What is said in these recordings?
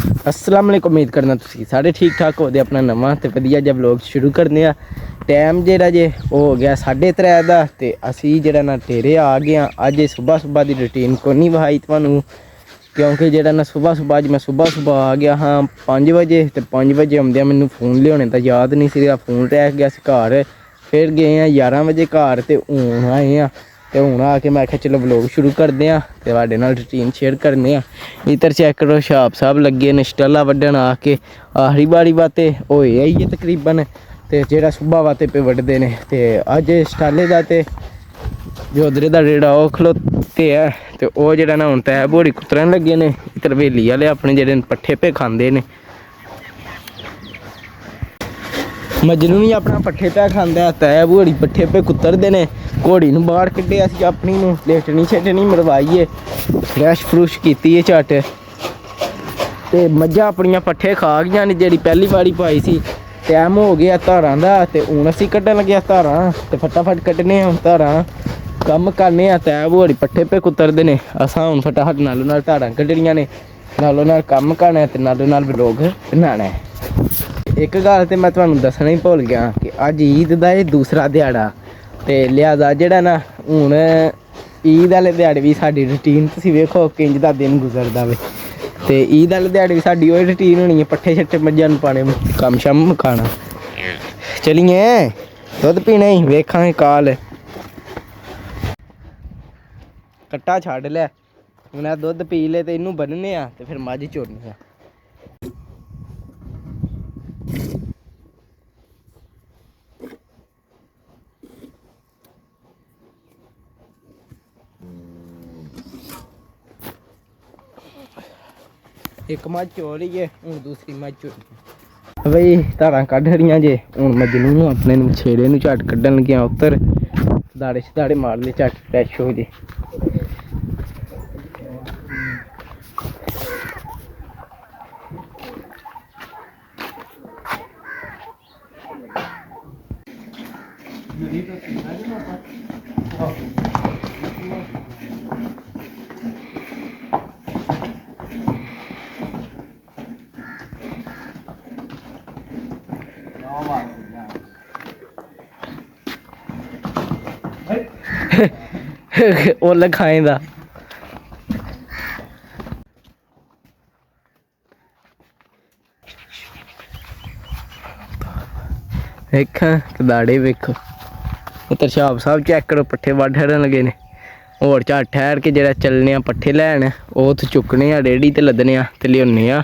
अस्सलाम वालेकुम। उम्मीद करना तुसीं सारे ठीक ठाक होते। अपना नवा तो वधिया जिहा व्लॉग शुरू करने आ। टाइम जेह्ड़ा जे ओह् हो गया 3:30 दा ते असी जेह्ड़ा ना ढेरे आ गए हैं। अज सुबह सुबह की रूटीन को नहीं वहाई थानू, क्योंकि जेह्ड़ा ना सुबह अज मैं सुबह आ गया हाँ 5 बजे। तो 5 बजे आउंदे मैनू फोन लियाने का याद नहीं सीगा, फोन रह गया घर। फिर गए हैं 11 बजे घर तो हूँ आए हैं। तो हूँ आके मैं आख्या चलो व्लॉग शुरू करते हैं तो तुहाडे नाल रूटीन शेयर करने। इधर चेक करो छाप साहब लगे ने स्टाला वड्डण आके आखिरी बारी बाते होए आई है तकरीबन। तो जेह्ड़ा सुबह बाते पे वड्डदे ने ते अज स्टाले का ते जोधरे का जेह्ड़ा ओह् खलोते है। तो वह जेह्ड़ा ना हुण तै बोड़ी कुतरन लगे ने। इधर हवेली आह्ले अपने जेह्ड़े पट्ठे पे खांदे ने। मजनू भी अपना पट्ठे पे खांदा, तै बोड़ी पट्ठे पे कुतरदे ने। घोड़ी नूं बाहर कड्ढिया सी अपनी नूं, लेटनी शेटनी मरवाइए, फ्रैश फ्रुश कीती है झट। ते मज्झां अपनियां पट्ठे खा गईयां ने। जेह्ड़ी पहली बारी पाई सी टाइम हो गया धारां दा ते हूण असीं कड्ढन लगे धारां। ते फटाफट कड्ढने हुण धारां, कम्म करने आ। तै बोड़ी पट्ठे पे कुतरदे ने, असां हुण फटाफट नालों नाल धारां कड्ढनियां ने, नालों नाल कम्म करना है ते नालों नाल व्लॉग बनाना है। एक गल तो मैं तुहानूं दस्सना ही भुल गया कि अज ईद का ये दूसरा दिहाड़ा। तो लिहाजा जेह्ड़ा ना हूण ईद आह्ले दिहाड़े भी साडी रूटीन तुसीं वेखो किंज दा दिन गुजरदा वे। ते ईद आह्ले दिहाड़े भी साडी ओही रूटीन होनी है, पट्ठे शट्ठे मज्झां नूं पाने, कम्म शम्म मुकाना। चलिए दुद्ध पीना ही वेखांगे काल। कट्टा छड्ड लै हुण, दुद्ध पी ले ते इनू बन्नने आ ते फिर मझ चोरनी आ। एक मझ चो रही है, हूँ दूसरी मझ चो बई धारां कड्ढ रही जे। हूँ मजनू अपने छेड़े नूं झट कड्ढन लगे उत्तर दाड़े शदाड़े मार ले झट फ्रैश हो जे। ओल्ले खाएं दा वेख दाड़े वेखो। उधर छाप साहब चेक करो पट्ठे वड्ढन लगे ने। होर झट ठहर के जेह्ड़ा चलने पट्ठे लैन, ओह् उत्थै चुक्कने आ रेहड़ी ते लद्दने आ ते लेओने आ।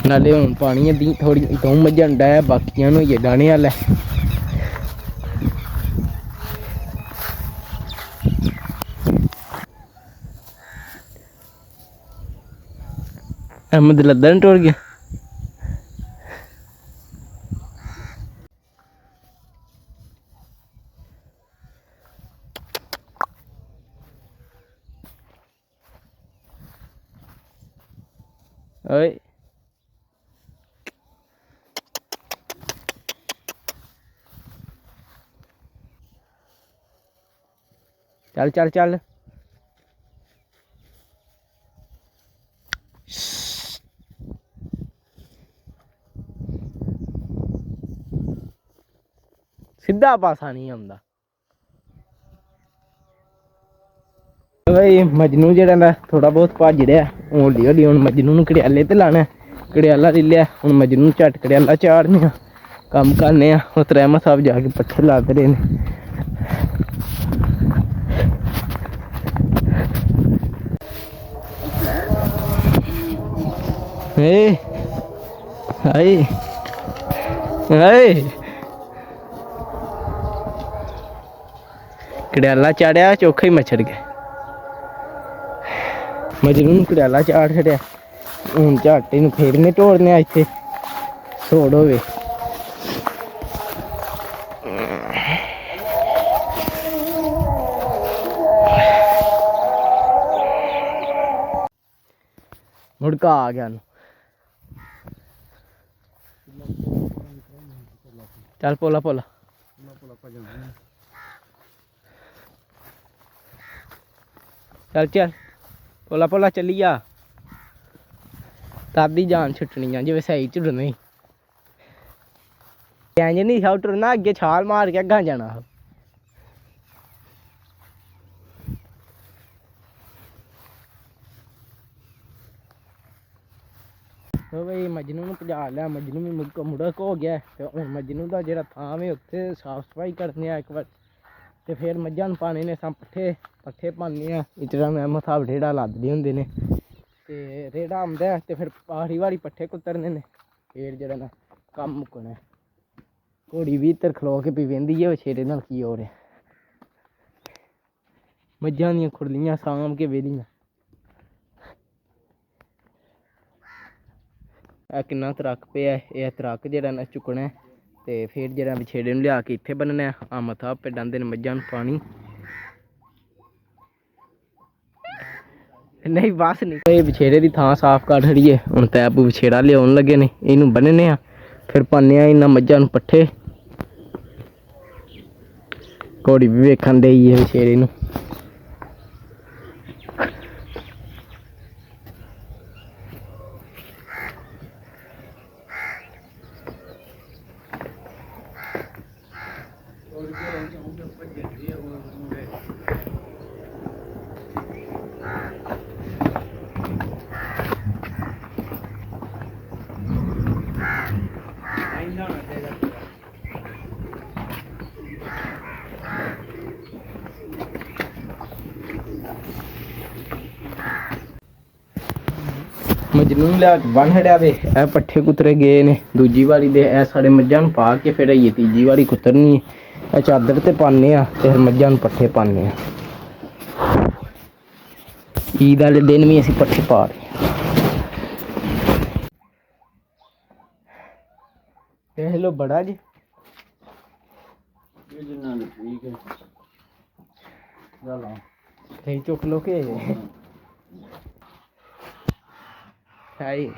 नाले हूँ पानी दी थोड़ी दऊं मज्झां डा ऐ, बाकियां नूं होइए डाह्ने आह्ला। अहमद लद्दन टुर गया। ओए चल चल चल। सीधा पासा नहीं आंदा बई। मजनू जेह्ड़ा ना थोड़ा बहुत भज रहा। हौली हौली हूँ मजनू नूं घड़ियाले ते लाना। घड़ियाला ले लिया, हूँ मजनू झट घड़ियाला चाढ़ने आ, कम्म करने आ। उत रहमत साहब जाके पट्ठे लद रहे ने। हाय हाय घड़ियाला चाढ़िया, चौखा ही मच्छर गया। मजनू नूं घड़ियाला चाढ़ छड़िया। हूँ झट इनू फेरने ढोड़ने आ इत्थे सोड़ होवे। मुड़का आ गया। चल पोला पोला चल चल पोला पोला चली जा। ਤਦ ਹੀ ਜਾਨ ਛੁੱਟਣੀ ਆ ਜਿਵੇਂ ਸਹੀ ਝੁਰਨੀ ਇੰਜ ਨਹੀਂ ਸਾ ਟੁਰਨਾ ਅੱਗੇ ਛਾਲ ਮਾਰ ਕੇ ਅੱਗਾਂ ਜਾਣਾ ਉਹ ਬਈ ਮਜਨੂ ਨੂੰ ਭਜਾ ਲਿਆ ਮਜਨੂ ਵੀ ਮੁੜਕ ਹੋ ਗਿਆ ਤੇ ਹੁਣ ਮਜਨੂ ਦਾ ਜਿਹੜਾ ਥਾਂ ਵੇ ਉੱਥੇ ਸਾਫ਼ ਸਫਾਈ ਕਰਨੀ ਆ ਇੱਕ ਵਾਰ ਤੇ ਫਿਰ ਮੱਝਾਂ ਨੂੰ ਪਾਣੇ ਨੇ ਸਾਂ ਪੱਠੇ ਪਾਉਂਦੇ ਆ ਇਤਰਾ ਮੈਂ ਮਥਾਬ ਰੇੜਾ ਲੱਦਦੇ ਹੁੰਦੇ ਨੇ ਤੇ ਰੇੜਾ ਆਉਂਦਾ ਤੇ ਫਿਰ ਆਖਰੀ ਵਾਰੀ ਪੱਠੇ ਕੁਤਰਨੇ ਨੇ ਫਿਰ ਜਿਹੜਾ ਨਾ ਕੰਮ ਮੁੱਕਣਾ ਘੋੜੀ ਵੀ ਇੱਧਰ ਖਲੋ ਕੇ ਪੀ ਵਹਿੰਦੀ ਹੈ ਵਛੇਰੇ ਨਾਲ ਕੀ ਹੋ ਰਿਹਾ ਮੱਝਾਂ ਦੀਆਂ ਖੁਰਲੀਆਂ ਸਾਂਭ ਕੇ ਵੇਲੀਆਂ ਇਹ ਕਿੰਨਾ ਤਰੱਕ ਪਿਆ ਇਹ ਤਰੱਕ ਜਿਹੜਾ ਨਾ ਚੁੱਕਣਾ ਤੇ ਫਿਰ ਜਿਹੜਾ ਵਿਛੇੜੇ ਨੂੰ ਲਿਆ ਕੇ ਇੱਥੇ ਬੰਨਣਾ ਆ ਮੱਥਾ ਆਪੇ ਡਾਂਦੇ ਨੇ ਮੱਝਾਂ ਨੂੰ ਪਾਣੀ ਨਹੀਂ ਬਸ ਨਹੀਂ ਇਹ ਵਿਛੇੜੇ ਦੀ ਥਾਂ ਸਾਫ਼ ਕਰ ਛੜੀਏ ਹੁਣ ਤੈਪੂ ਵਿਛੇੜਾ ਲਿਆਉਣ ਲੱਗੇ ਨੇ ਇਹਨੂੰ ਬੰਨਣੇ ਆ ਫਿਰ ਪਾਉਂਦੇ ਆ ਇਹਨਾਂ ਮੱਝਾਂ ਨੂੰ ਪੱਠੇ ਘੋੜੀ ਵੀ ਵੇਖਣ ਡਈ ਹੈ ਵਿਛੇੜੇ ਨੂੰ ਮਜਨੂ ਨੂੰ ਲਿਆ ਕੇ ਬੰਨ ਛੜਿਆ ਵੇ ਇਹ ਪੱਠੇ ਕੁਤਰੇ ਗਏ ਨੇ ਦੂਜੀ ਵਾਰੀ ਦੇ ਇਹ ਸਾਡੇ ਮੱਝਾਂ ਨੂੰ ਪਾ ਕੇ ਫਿਰ ਇਹ ਤੀਜੀ ਵਾਰੀ ਕੁਤਰਨੀ ਇਹ ਚਾਦਰ ਤੇ ਪਾਉਂਦੇ ਆ ਤੇ ਫਿਰ ਮੱਝਾਂ ਨੂੰ ਪੱਠੇ ਪਾਉਂਦੇ ਆ ਈਦ ਵਾਲੇ ਦਿਨ ਵੀ ਅਸੀਂ ਪੱਠੇ ਪਾ ਰਹੇ ਦੇਖ ਲੋ ਬੜਾ ਜੀ ਠੀਕ ਹੈ ਚੁੱਕ ਲੋ ਕੇ ਹਾਈ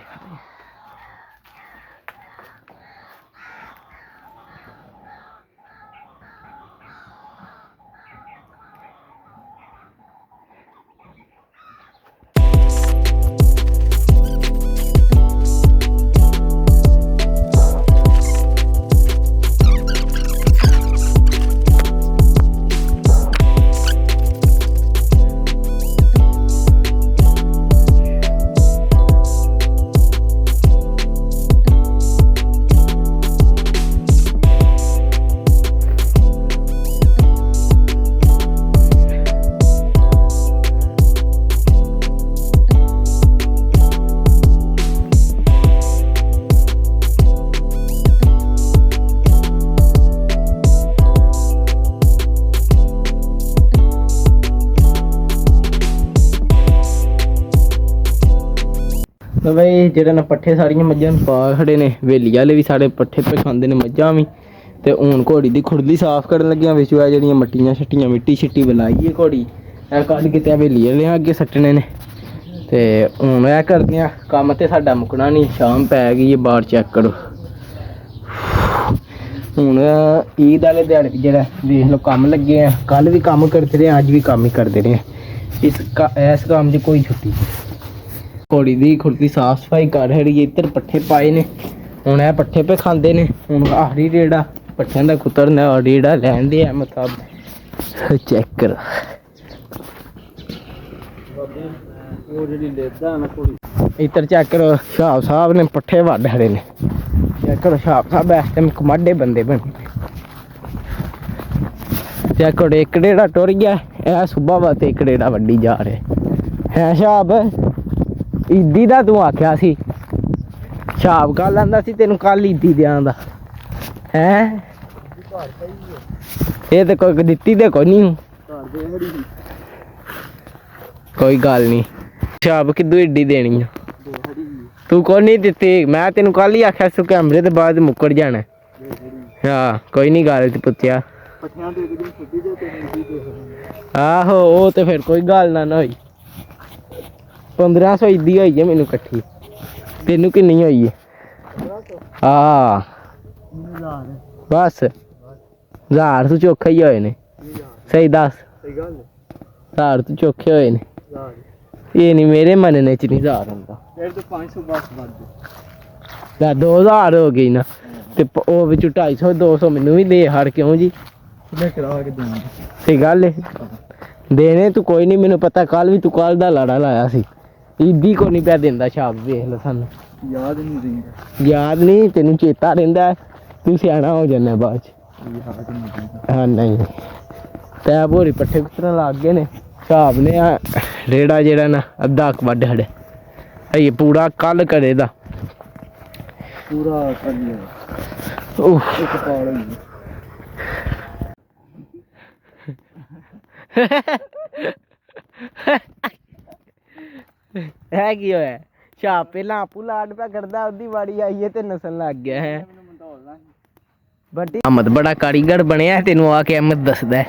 तो भाई जेह्ड़े ना पट्ठे सारियां मज्झां पा खड़े ने वेली वाले भी साढ़े पट्ठे पे खांदे ने मज्झां भी ते हून घोड़ी दी खुरली साफ करन लगे बिच आ जेह्ड़ियां मट्टियां शट्टियां मिट्टी शिट्टी बनाई घोड़ी ए कड्ढ के ते वेली वाले अग्गे सट्टने ने ते हून ए करदे आ कम्म ते साडा मुकना नहीं शाम पै गई है बाहर चेक करो हून ईद वाले दिहाड़े जेह्ड़ा देख लो कम्म लगे आ कल भी कम्म करदे रहे अज भी कम्म ही करदे रहे इस कम्म च कोई छुट्टी घोड़ी दी खुरली साफ सफाई कर छड़ी इधर पट्ठे पाए ने हुण ए पट्ठे पे खांदे ने हुण आखरी रेड़ा पट्ठियां दा कुतरना और रेड़ा लैन दे मतलब चेक कर इधर चेक करो शाह साहब ने पट्ठे वड्ड खड़े ने चेक करो शाह साहब इस टाइम कमाडे बंदे बने चेक करो एक रेड़ा टुर गया ए सुबह बात एक रेड़ा वड्डी जा रहे है शाह ईदी दा तू आख्या सी छाप कर लैंदा सी तेनू कल ईदी देंदा है ये तो कोई दित्ती ते कोई नहीं कोई गल नहीं छाप किदू एडी देनी तू कोई नहीं दित्ती मैं तेनू कल ही आख्या सू कैमरे ते बाद मुक्कड़ जाना हाँ कोई नहीं गल पुत्तिया आहो वो तो फिर कोई गल ना होई 1500 ईदी होई है मैनू कट्ठी तेनू किन्नी होई है हाँ बस 1000 तो चौखे ही होए ने सही दस 1000 तो चौखे होए ने ये नहीं मेरे मनने च नहीं 1000 होंदा ਫਿਰ ਤਾਂ 500 ਬਸ ਵੱਧ ਲੈ 2000 ਹੋ ਗਈ ਨਾ ਤੇ ਉਹ ਵਿੱਚ 250 200 ਮੈਨੂੰ ਵੀ ਦੇ ਹੜ ਕਿਉਂ ਜੀ ਲੈ ਕਰਾ ਕੇ ਦੇਣਾ ਤੇ ਗੱਲ ਏ ਦੇਣੇ ਤੂੰ ਕੋਈ ਨਹੀਂ ਮੈਨੂੰ ਪਤਾ ਕੱਲ ਵੀ ਤੂੰ ਕੱਲ ਦਾ ਲਾੜਾ ਲਾਇਆ ਸੀ ਈਦੀ ਕੋ ਨਹੀਂ ਪਿਆ ਦਿੰਦਾ ਛਾਪ ਵੇਖ ਲੈ ਸਾਨੂੰ ਯਾਦ ਨਹੀਂ ਰਹਿੰਦਾ ਯਾਦ ਨਹੀਂ ਤੈਨੂੰ ਚੇਤਾ ਰਹਿੰਦਾ ਤੂੰ ਸਿਆਣਾ ਹੋ ਜਾਂਦਾ ਬਾਅਦ ਚ ਯਾਦ ਨਹੀਂ ਰਹਿੰਦਾ ਹਾਂ ਨਹੀਂ ਤੈ ਭੋਰੀ ਪੱਠੇ ਕੁੱਤਰਨ ਲੱਗ ਗਏ ਨੇ ਹਿਸਾਬ ਨੇ ਆ ਰੇੜਾ ਜਿਹੜਾ ਨਾ ਅੱਧਾ ਕੁ ਵੱਢ ਹੜੇ ਇਹ ਪੂਰਾ ਕੱਲ ਕਰੇ ਦਾ ਪੂਰਾ ਕਰ ਲਿਆ ਉਹ ਇੱਕ ਪਾਲ ਹੋਈ ਹੈ ਕੀ ਹੋਇਆ ਛਾਪ ਪਹਿਲਾਂ ਆਪੂ ਲਾਡ ਪਿਆ ਕਰਦਾ ਉਹਦੀ ਵਾੜੀ ਆਈਏ ਤੇ ਨਸਣ ਲੱਗ ਗਿਆ ਹੈ ਬਟੀ ਅਹਿਮਦ ਬੜਾ ਕਾਰੀਗਰ ਬਣਿਆ ਤੈਨੂੰ ਆ ਕੇ ਅਹਿਮਦ ਦੱਸਦਾ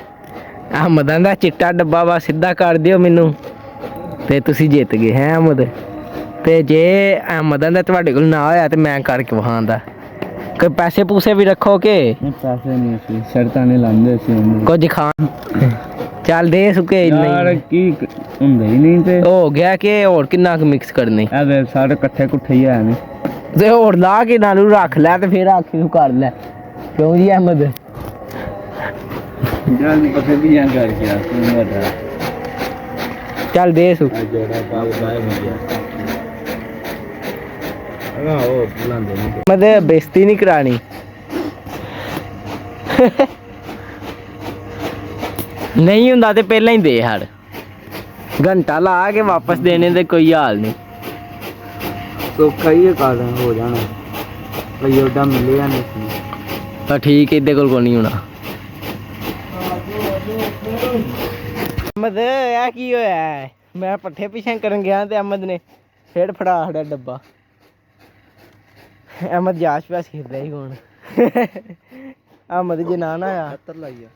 ਅਹਿਮਦਾਂ ਦਾ ਚਿੱਟਾ ਡੱਬਾ ਵਾ ਸਿੱਧਾ ਕਰ ਦਿਓ ਮੈਨੂੰ ਤੇ ਤੁਸੀਂ ਜਿੱਤ ਗਏ ਹੈ ਅਹਿਮਦ ਤੇ ਜੇ ਅਹਿਮਦਾਂ ਦਾ ਤੁਹਾਡੇ ਕੋਲ ਨਾ ਹੋਇਆ ਤੇ ਮੈਂ ਕਰਕੇ ਵਹਾਂਦਾ ਕੋਈ ਪੈਸੇ ਪੂਸੇ ਵੀ ਰੱਖੋ ਕਿ ਪੈਸੇ ਨਹੀਂ ਸੀ ਸ਼ਰਤਾਂ ਨੇ ਲਾਂਦੇ ਸੀ ਉਹਨੂੰ ਕੁਝ ਖਾਣ ਚੱਲ ਦੇ ਸੁਕੇ ਯਾਰ ਕੀ ਹੁੰਦਾ ਹੀ ਨਹੀਂ ਤੇ ਹੋ ਗਿਆ ਕਿ ਹੋਰ ਕਿੰਨਾ ਕੁ ਮਿਕਸ ਕਰਨੇ ਇਹਦੇ ਸਾਰੇ ਇਕੱਠੇ ਕੁੱਠੇ ਹੀ ਆ ਨੇ ਤੇ ਹੋਰ ਲਾ ਕੇ ਇਹਨਾਂ ਨੂੰ ਰੱਖ ਲੈ ਤੇ ਫਿਰ ਆਖੀ ਨੂੰ ਕਰ ਲੈ ਕਿਉਂ ਜੀ ਅਹਿਮਦ ਜਾਨ ਪਤਾ ਵੀ ਜਾਂ ਕਰ ਗਿਆ ਤੂੰ ਵੱਡਾ ਚੱਲ ਦੇ ਸੁ ਜਿਹੜਾ ਬਾਪ ਬਾਏ ਹੋ ਗਿਆ ਉਹ ਬੁਲਾਉਂਦੇ ਨਹੀਂ ਮਦੇ ਬੇਇੱਜ਼ਤੀ ਨਹੀਂ ਕਰਾਣੀ ਨਹੀਂ ਹੁੰਦਾ ਤੇ ਪਹਿਲਾਂ ਹੀ ਦੇ ਹੜ ਘੰਟਾ ਲਾ ਕੇ ਵਾਪਸ ਦੇਣੇ ਤੇ ਕੋਈ ਹਾਲ ਨਹੀਂ ਸੌਖਾ ਹੀ ਕਰ ਹੋ ਜਾਣਾ ਭਈ ਉਹਦਾ ਮਿਲਿਆ ਨਹੀਂ ਸੀ ਤਾਂ ਠੀਕ ਇਹਦੇ ਕੋਲ ਕੋਈ ਨਹੀਂ ਹੋਣਾ ਅਹਿਮਦ ਇਹ ਕੀ ਹੋਇਆ ਹੈ? ਮੈਂ ਪੱਠੇ ਪਿੱਛੇ ਕਰਨ ਗਿਆ ਤੇ ਅਹਿਮਦ ਨੇ ਫੇਰ ਫੜਾ ਹੜਾ ਡੱਬਾ ਅਹਿਮਦ ਜਾਸ਼ ਪਿਆਸ ਖੇਡ ਰਿਹਾ ਹੀ ਹੁਣ ਅਹਿਮਦ ਜੇ ਨਾ ਆਇਆ ਪੱਤਰ ਲਾਈਆ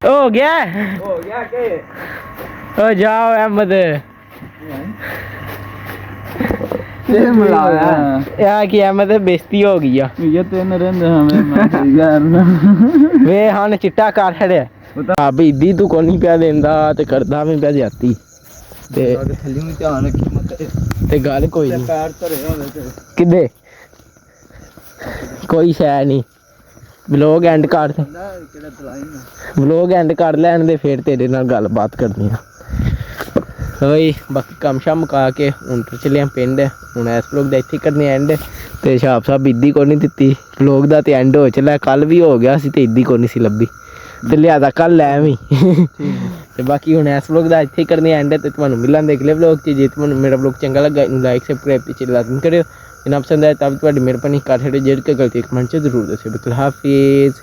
ਹੋ ਗਿਆ ਕਿ ਓ ਜਾਓ ਅਹਿਮਦ ਤੇ ਮਿਲਾਇਆ ਇਹ ਕੀ ਅਹਿਮਦ ਬੇਇੱਜ਼ਤੀ ਹੋ ਗਈ ਆ ਇਹ ਤਿੰਨ ਰਹਿੰਦੇ ਹਮੇ ਮੈਂ ਯਾਰ ਨਾ ਵੇ ਹਨ ਚਿੱਟਾ ਕਰ ਛੜਿਆ ਆ ਬੀਦੀ ਤੂੰ ਕੋਈ ਨਹੀਂ ਪਿਆ ਦਿੰਦਾ ਤੇ ਕਰਦਾ ਵੀ ਪਿਆ ਜਾਤੀ ਤੇ ਥੱਲੇ ਨੂੰ ਧਿਆਨ ਰੱਖੀ ਮਤ ਤੇ ਗੱਲ ਕੋਈ ਨਹੀਂ ਪੈਰ ਧਰੇ ਹੋਵੇ ਤੇ ਕਿੱਦੇ ਕੋਈ ਸ਼ੈ ਨਹੀਂ ਵਲੋਗ ਐਂਡ ਕਰ ਕਿਹੜਾ ਦਲਾਈ ਨਾ ਵਲੋਗ ਐਂਡ ਕਰ ਲੈਣ ਦੇ ਫਿਰ ਤੇਰੇ ਨਾਲ ਗੱਲਬਾਤ ਕਰਨੀ ਆ ਓਏ ਬਾਕੀ ਕੰਮ ਸ਼ਾਮ ਮੁਕਾ ਕੇ ਹੁਣ ਤੋਂ ਚੱਲਿਆ ਪਿੰਡ ਹੁਣ ਇਸ ਵਲੋਗ ਦਾ ਇੱਥੇ ਕਰਨੇ ਐਂਡ ਤੇ ਛਾਪ ਸਾਹਿਬ ਇੱਦੀ ਕੋਈ ਨਹੀਂ ਦਿੱਤੀ ਵਲੋਗ ਦਾ ਤੇ ਐਂਡ ਹੋ ਚੱਲਿਆ ਕੱਲ ਵੀ ਹੋ ਗਿਆ ਸੀ ਤੇ ਇੱਦੀ ਕੋਈ ਨਹੀਂ ਸੀ ਲੱਭੀ ਤੇ ਲਿਆਦਾ ਕੱਲ ਲੈ ਵੀ ਤੇ ਬਾਕੀ ਹੁਣ ਇਸ ਵਲੋਗ ਦਾ ਇੱਥੇ ਕਰਨੇ ਐਂਡ ਤੇ ਤੁਹਾਨੂੰ ਮਿਲਾਂਗੇ ਅਗਲੇ ਵਲੋਗ 'ਚ ਜੇ ਤੁਹਾਨੂੰ ਮੇਰਾ ਵਲੋਗ ਚੰਗਾ ਲੱਗਾ ਇਹਨੂੰ ਲਾਈਕ ਸਬਸਕ੍ਰਾਈਬ ਤੇ ਲਾਜ਼ਮੀ ਕਰਿਓ ਜੇ ਨਾ ਪਸੰਦ ਆਇਆ ਤਾਂ ਵੀ ਤੁਹਾਡੀ ਮਿਹਰਬਾਨੀ ਕਰ ਛੱਡੋ ਜਿਹੜੀ ਕਿ ਗਲਤੀ ਕਮੈਂਟ 'ਚ ਜ਼ਰੂਰ ਦੱਸਿਓ ਬਿਲਕੁਲ ਹਾਫਿਜ਼